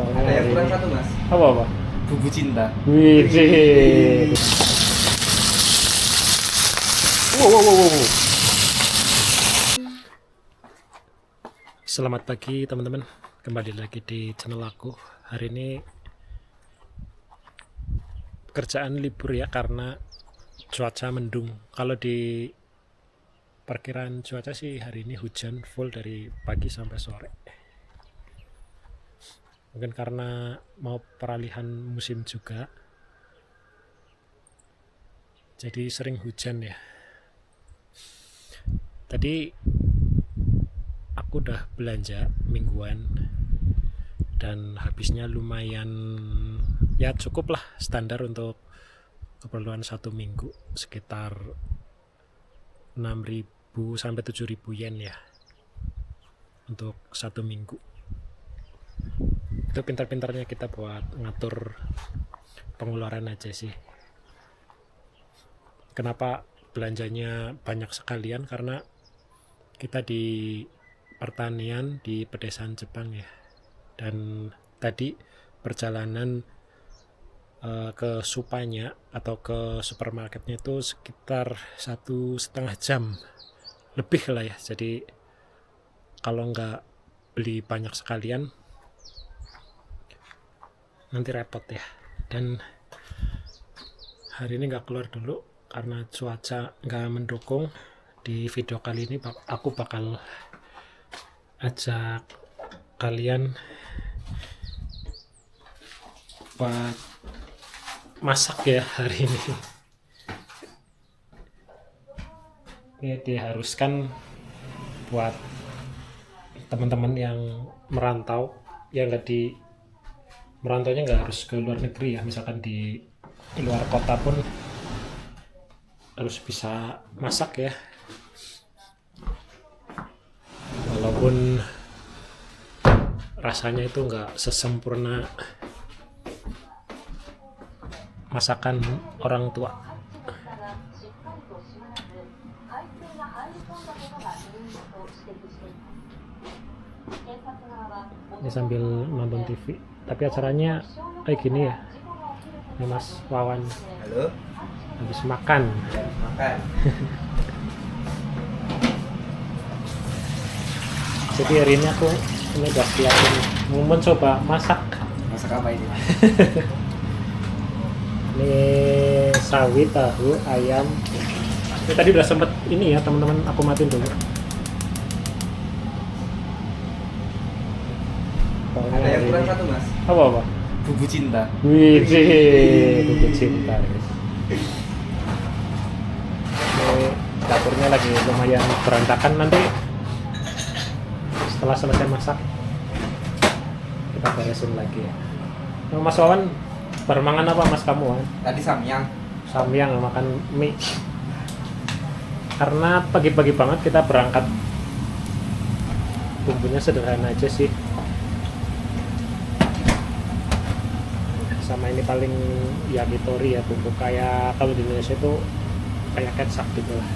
Pokoknya Ada yang hari kurang ini. satu mas. Apa? Bubu cinta. Widih. Wow. Selamat pagi teman-teman, kembali lagi di channel aku. Hari ini pekerjaan libur ya karena cuaca mendung. Kalau di perkiraan cuaca sih hari ini hujan full dari pagi sampai sore. Mungkin karena mau peralihan musim juga, jadi sering hujan ya. Tadi aku udah belanja mingguan dan habisnya lumayan, ya cukup lah standar untuk keperluan satu minggu, sekitar 6.000 sampai 7.000 yen ya untuk satu minggu. Itu pintar-pintarnya kita buat ngatur pengeluaran aja sih. Kenapa belanjanya banyak sekalian? Karena kita di pertanian di pedesaan Jepang ya, dan tadi perjalanan ke supanya atau ke supermarketnya itu sekitar 1,5 jam lebih lah ya. Jadi kalau nggak beli banyak sekalian nanti repot ya. Dan hari ini nggak keluar dulu karena cuaca nggak mendukung. Di video kali ini aku bakal ajak kalian buat masak ya hari ini. Ini diharuskan buat teman-teman yang merantau, yang nggak di merantaunya nggak harus ke luar negeri ya, misalkan di luar kota pun harus bisa masak ya, walaupun rasanya itu nggak sesempurna masakan orang tua. Ini sambil nonton TV, tapi acaranya kayak gini ya. Ini Mas Wawan Halo. habis makan. Makan. Jadi hari ini aku udah siapin, mau mencoba masak. Masak apa ini mas? Ini sawi, tahu, ayam. Ini tadi udah sempet ini ya teman-teman, aku matiin dulu. Pokoknya Ada yang hari kurang ini. satu mas. Apa? Bubu cinta. Widih, buku cinta guys. Ini dapurnya lagi lumayan berantakan, nanti setelah selesai masak kita beresin lagi ya. Nah, Mas Wawan bermangan apa Mas kamu? Tadi samyang. Samyang, makan mie. Karena pagi-pagi banget kita berangkat, bumbunya sederhana aja sih. Sama ini paling yakitori ya, bumbu kayak kalau di Indonesia itu kayak kecap gitu lah.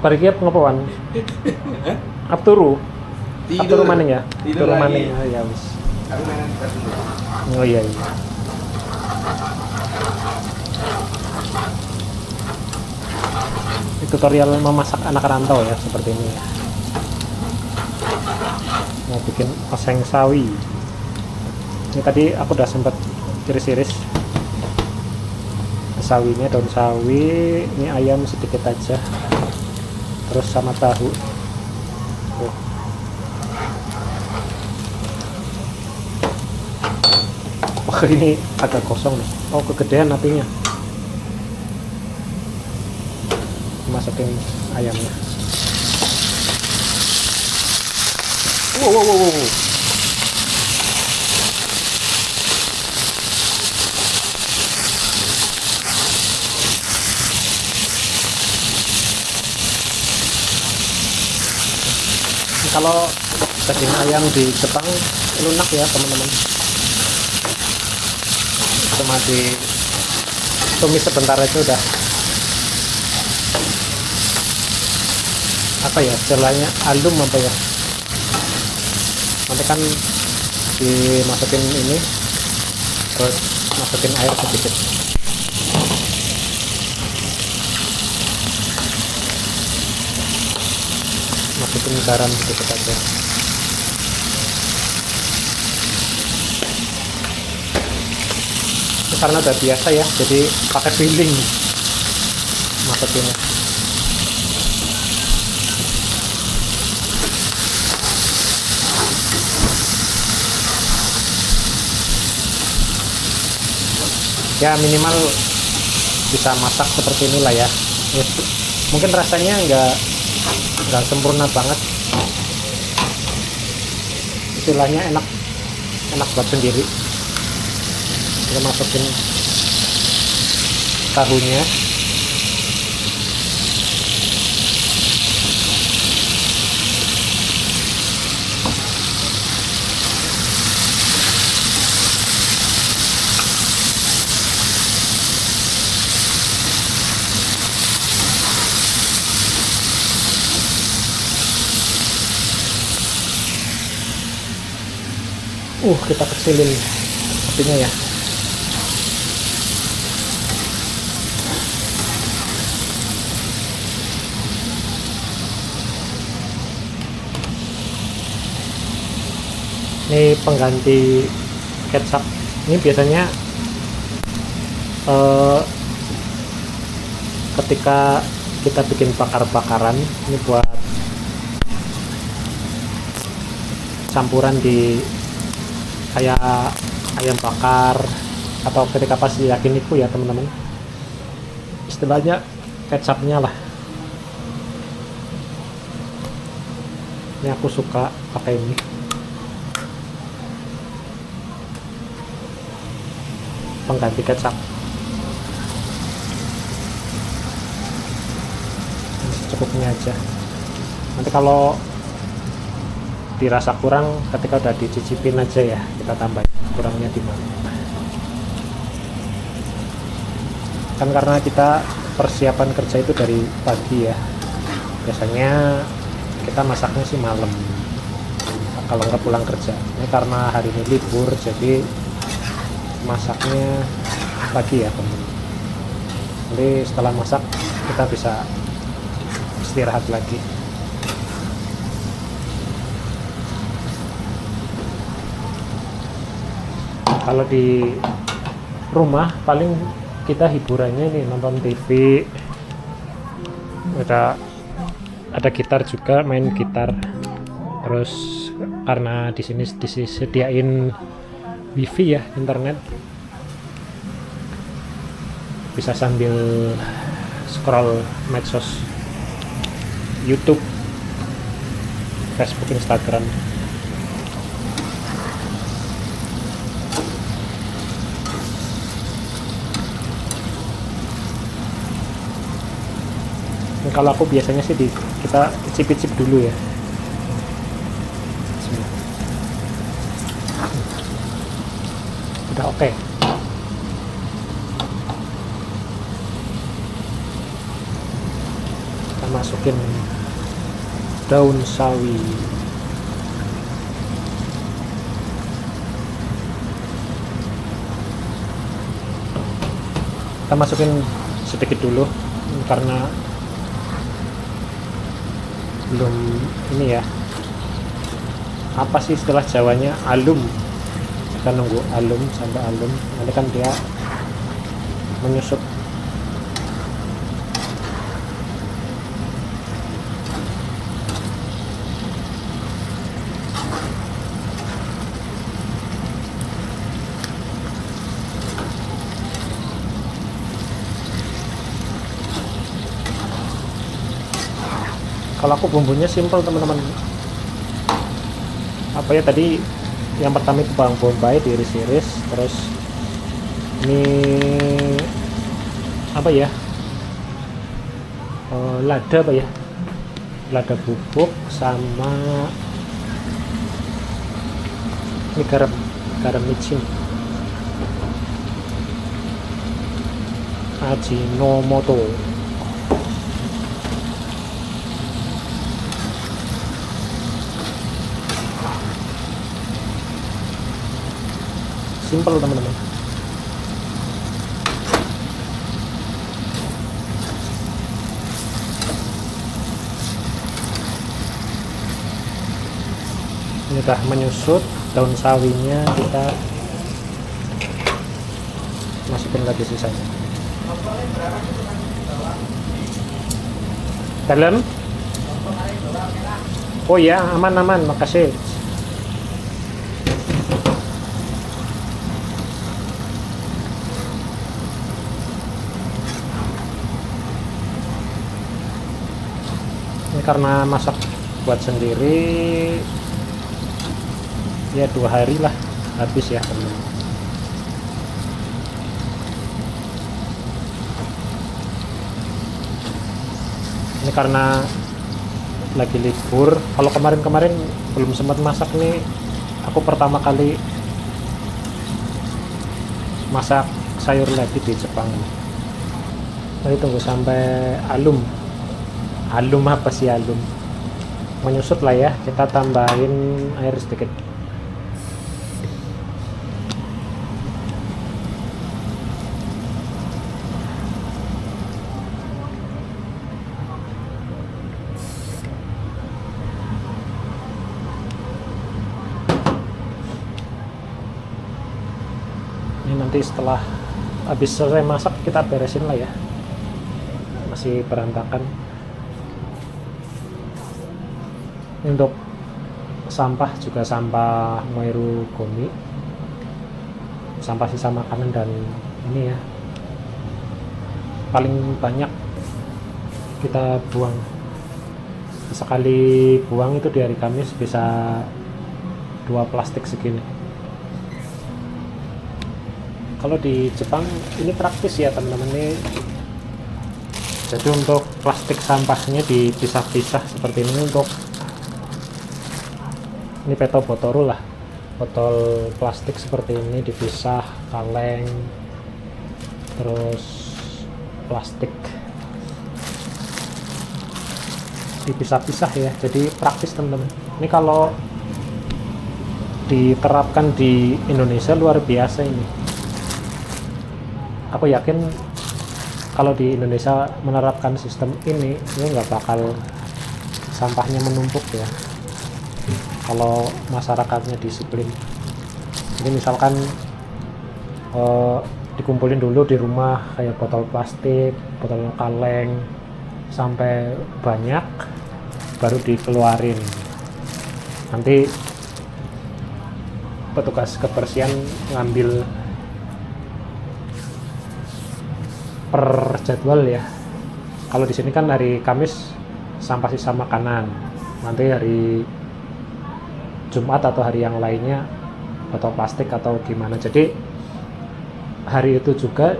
Pergi apa ngapain? Apturu maning ya? Tidur Apturu lagi. maning ya wis. Aku mainan kita dulu. Oh iya. Ini tutorial memasak anak rantau ya, seperti ini ya. Mau bikin oseng sawi. Ini tadi aku udah sempat iris-iris sawinya, daun sawi. Ini ayam sedikit aja, terus sama tahu. Wah, ini agak kosong nih. Oh, kegedean apinya. Masukin ayamnya. Wow. Kalau daging ayam di Jepang lunak ya teman-teman, cuma di tumis sebentar aja udah apa ya istilahnya, alum apa ya, nanti kan dimasukin ini terus masukin air sedikit, masukin garam sedikit aja. Ini karena udah biasa ya, jadi pakai feeling masukinnya. Ya minimal bisa masak seperti inilah ya. Ya, mungkin rasanya nggak sempurna banget, istilahnya enak buat sendiri. Kita masukin tahunya, kita kecilin apinya ya. Ini pengganti kecap. Ini biasanya ketika kita bikin bakar-bakaran, ini buat campuran di kayak ayam bakar atau ketika pas yakiniku ya teman-teman, istilahnya kecapnya lah. Ini aku suka pakai ini. Pengganti kecap. Secukupnya aja. Nanti kalau dirasa kurang ketika udah dicicipin aja ya, kita tambah kurangnya di mana. Kan karena kita persiapan kerja itu dari pagi ya. Biasanya kita masaknya sih malam. Kalau nggak pulang kerja. Ini karena hari ini libur jadi masaknya pagi ya teman. Jadi setelah masak kita bisa istirahat lagi. Kalau di rumah paling kita hiburannya nih nonton TV, ada gitar juga, main gitar. Terus karena di sini disediain wifi ya, internet, bisa sambil scroll medsos, YouTube, Facebook, Instagram. Kalau aku biasanya sih kita icip-icip dulu ya. Udah oke. Kita masukin daun sawi. Kita masukin sedikit dulu karena belum ini ya, apa sih istilah Jawanya, alum. Kita nunggu alum sampai alum, nanti kan dia menyusut. Kalau aku bumbunya simple teman-teman. Apa ya tadi, yang pertama itu bawang bombay diiris-iris, terus ini apa ya, lada apa ya, lada bubuk, sama ini garam micin, Ajinomoto. Simple teman-teman. Ini udah menyusut, daun sawinya kita masukin lagi sisanya. Dalam? Oh ya, aman, makasih. Ini karena masak buat sendiri, ya 2 hari lah habis ya teman-teman. Ini karena lagi libur. Kalau kemarin-kemarin belum sempat masak nih, aku pertama kali masak sayur lagi di Jepang. Nanti tunggu sampai alum apa sih alum menyusut lah ya, kita tambahin air sedikit. Ini nanti setelah habis selesai masak kita beresin lah ya, masih berantakan. Untuk sampah juga sampah Moeru Gomi, sampah sisa makanan, dan ini ya paling banyak kita buang. Sekali buang itu di hari Kamis bisa 2 plastik segini. Kalau di Jepang ini praktis ya teman-teman nih. Jadi untuk plastik sampahnya dipisah-pisah seperti ini. Untuk ini petobotol lah, botol plastik seperti ini dipisah, kaleng, terus plastik dipisah-pisah ya, jadi praktis teman-teman. Ini kalau diterapkan di Indonesia luar biasa ini. Aku yakin kalau di Indonesia menerapkan sistem ini nggak bakal sampahnya menumpuk ya, kalau masyarakatnya disiplin. Jadi misalkan dikumpulin dulu di rumah kayak botol plastik, botol kaleng sampai banyak, baru dikeluarin. Nanti petugas kebersihan ngambil per jadwal ya. Kalau di sini kan hari Kamis sampah sisa makanan, nanti hari Jumat atau hari yang lainnya botol plastik atau gimana. Jadi hari itu juga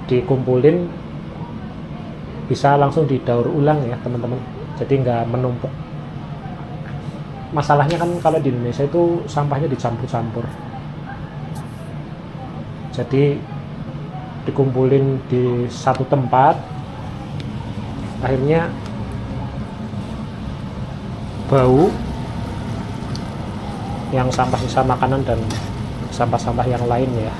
dikumpulin, bisa langsung didaur ulang ya teman-teman, jadi nggak menumpuk. Masalahnya kan kalau di Indonesia itu sampahnya dicampur-campur, jadi dikumpulin di satu tempat, akhirnya bau yang sampah sisa makanan dan sampah-sampah yang lain ya.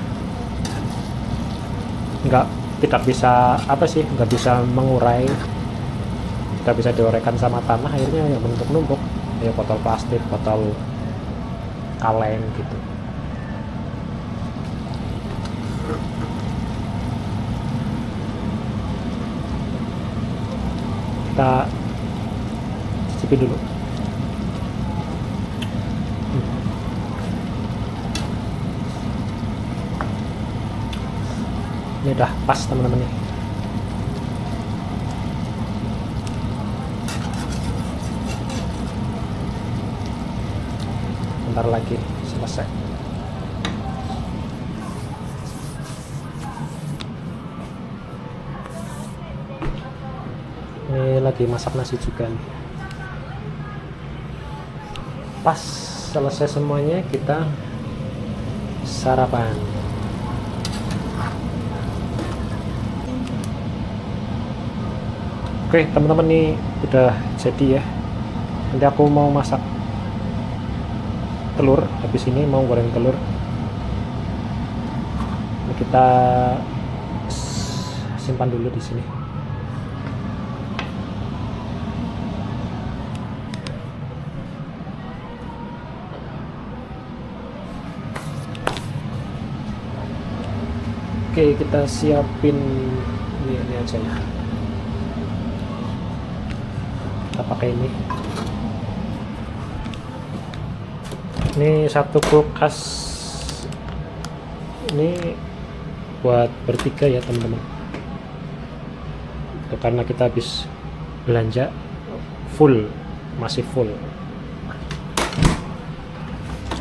Tidak bisa nggak bisa mengurai, tidak bisa diuraikan sama tanah, akhirnya yang menumpuk-numpuk ya, botol plastik, botol kaleng gitu. Kita cicipi dulu. Ini udah pas teman-teman nih. Bentar lagi selesai. Ini lagi masak nasi juga nih. Pas selesai semuanya kita sarapan. Oke teman-teman, nih udah jadi ya. Nanti aku mau masak telur, habis ini mau goreng telur. kita simpan dulu di sini. Oke, kita siapin ini aja ya. Kita pakai ini. Ini satu kulkas. Ini buat bertiga ya teman-teman. Itu karena kita habis belanja full, masih full.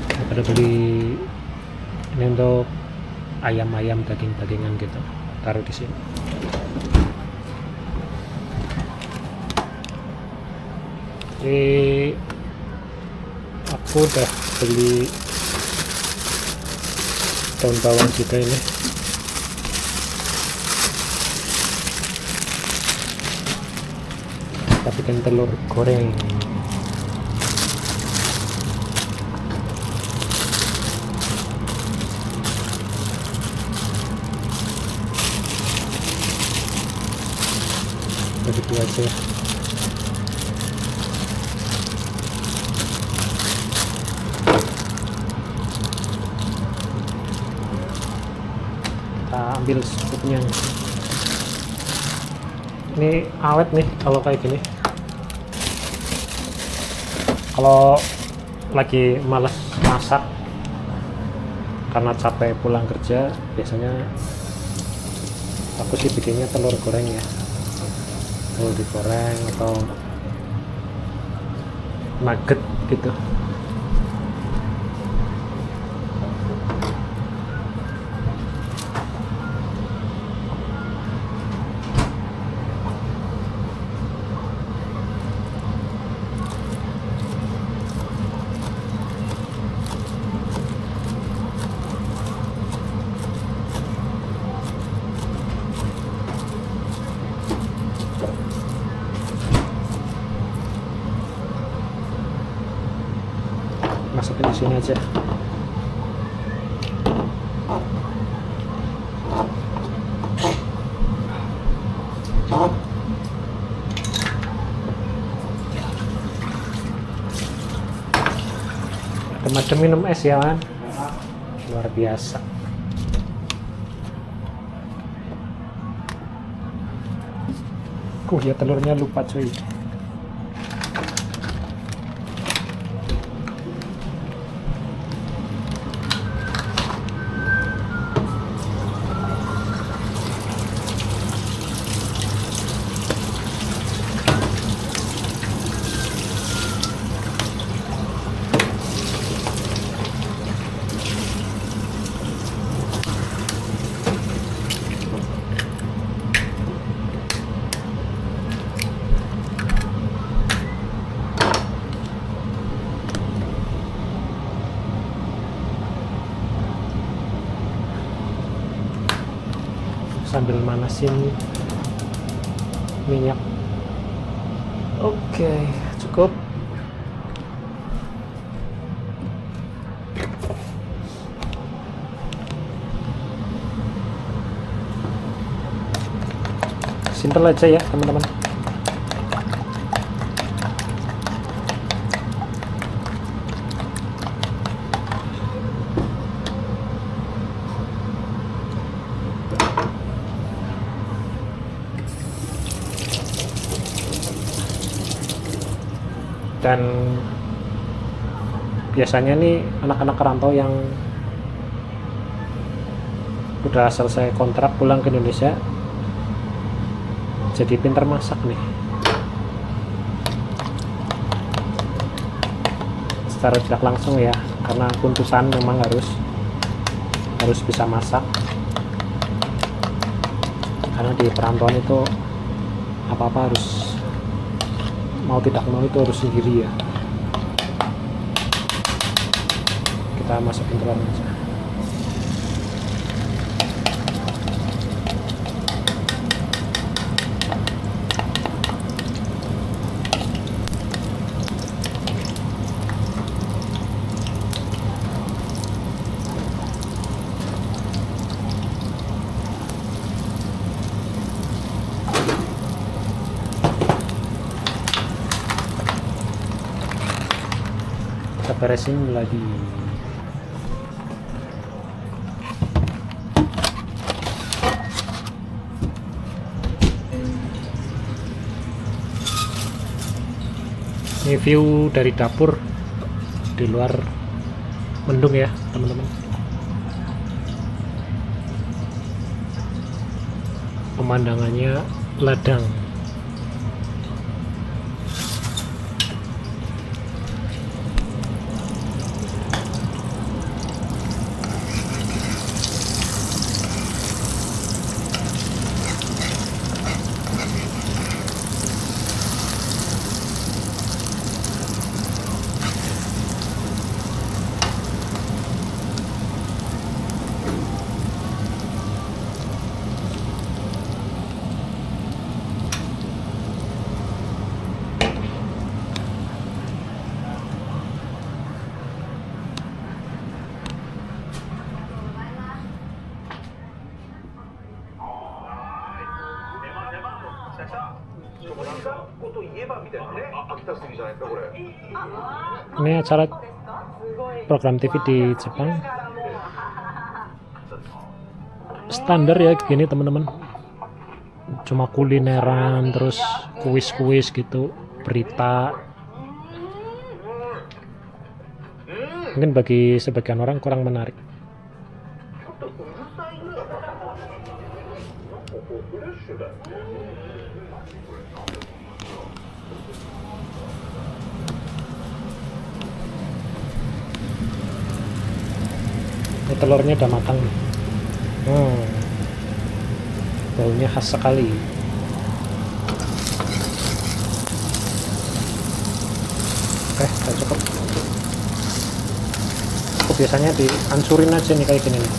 Daripada beli ini untuk ayam-ayam, daging-dagingan gitu, taruh di sini. Ini aku udah beli daun bawang juga ini. Kita bikin telur goreng. Begitu aja. Kita ambil skupnya. Ini awet nih kalau kayak gini. Kalau lagi males masak karena capek pulang kerja, biasanya aku sih bikinnya telur goreng ya. Telur digoreng atau nugget gitu. Masukin di sini aja. Ada macam minum es ya kan, luar biasa. Ya telurnya lupa cuy. Sambil manasin minyak. Oke, cukup. Simple aja ya teman-teman. Dan biasanya nih anak-anak rantau yang udah selesai kontrak pulang ke Indonesia jadi pintar masak nih. Secara tidak langsung ya, karena kuntusan memang harus bisa masak. Karena di perantauan itu apa-apa harus, mau tidak mau itu harus sendiri ya. Kita masukin telur aja. beresin lagi. Ini view dari dapur, di luar mendung ya teman-teman. Pemandangannya ladang. Ini acara program TV di Jepang. Standar ya gini teman-teman. Cuma kulineran, terus kuis-kuis gitu, berita. Mungkin bagi sebagian orang kurang menarik. Ini telurnya udah matang nih. Baunya khas sekali. Oke, udah cukup. Biasanya dihancurin aja nih kayak gini nih.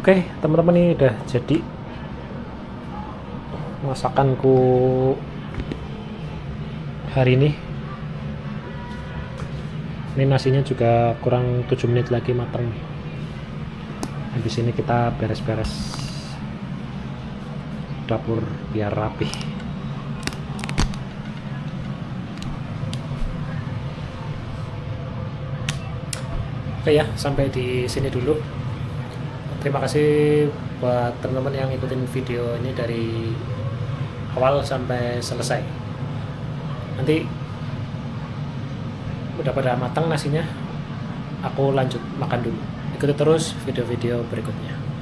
Oke, teman-teman, ini udah jadi masakanku hari ini. Ini nasinya juga kurang 7 menit lagi matang. Habis ini kita beres-beres dapur biar rapi. Oke ya, sampai di sini dulu. Terima kasih buat teman-teman yang ikutin video ini dari awal sampai selesai. Nanti udah pada matang nasinya, aku lanjut makan dulu. Ikuti terus video-video berikutnya.